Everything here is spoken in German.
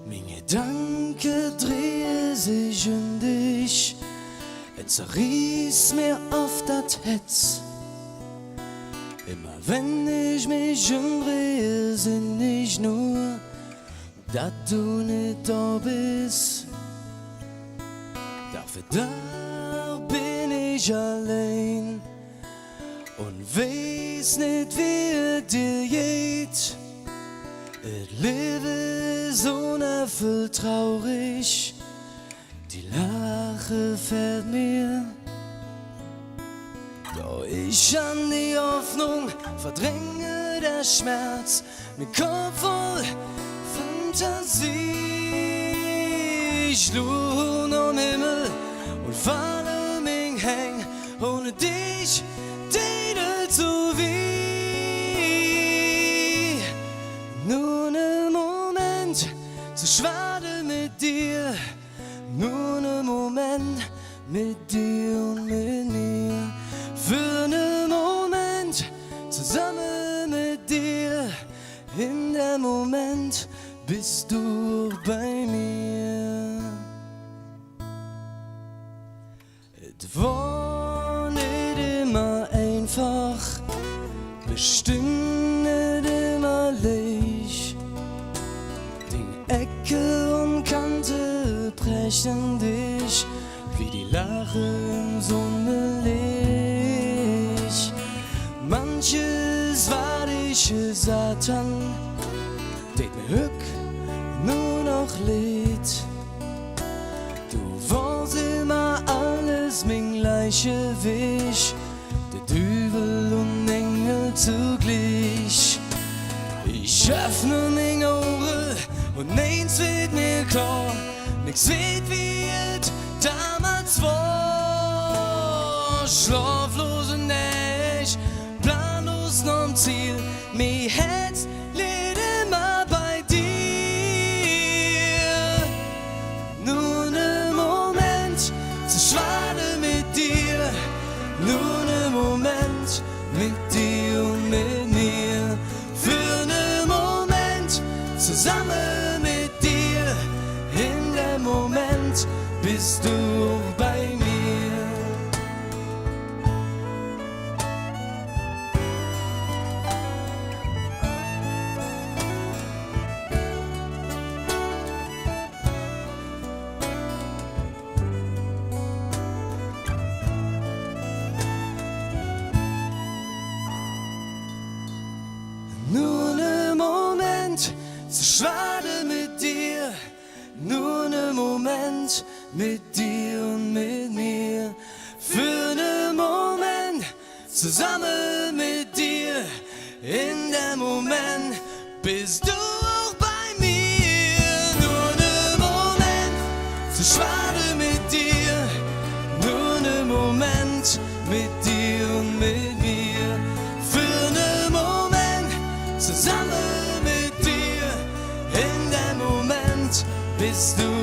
Meine Gedanken drehen sich um dich, es zerreißt mir auf das Herz. Immer wenn ich mich umdrehe, sind ich nur, dass du nicht da bist. Dafür da bin ich allein und weiß nicht, wie es dir geht. Das Leben ist unerfüllt traurig, die Lache fällt mir. Doch ich an die Hoffnung verdränge der Schmerz, mit Kopf voll Fantasie. Ich luhe am Himmel und falle mich häng, ohne dich tätet so wie. Nur ne Moment zu schwade mit dir, nur ne Moment mit dir und mit mir. Für einen Moment zusammen mit dir, in dem Moment bist du bei mir. Es war nicht immer einfach, bestimmt nicht immer leicht. Die Ecke und Kante brechen dich, wie die Lache im Sonnenlicht. Manches war dich Satan, det mir Hück nur noch Lied. Du warst immer alles mein Gleichgewicht, der Dübel und Engel zugleich. Ich öffne meine Augen und eins wird mir klar, nix wird wie es damals war. Schlaflose Nächte, planlos am Ziel, mein Herz liegt immer bei dir. Nur ne Moment zu schwade mit dir, nur ne Moment mit dir und mit mir. Für ne Moment zusammen mit dir, in dem Moment bist du bei mir. Nur ne Moment zu schwade mit dir, nur ne Moment mit dir und mit mir. Für ne Moment zusammen mit dir, in dem Moment bist du auch bei mir. Nur ne Moment zu schwade mit dir, nur ne Moment mit dir und mit mir. Für ne Moment zusammen mit dir, in dem Moment bist du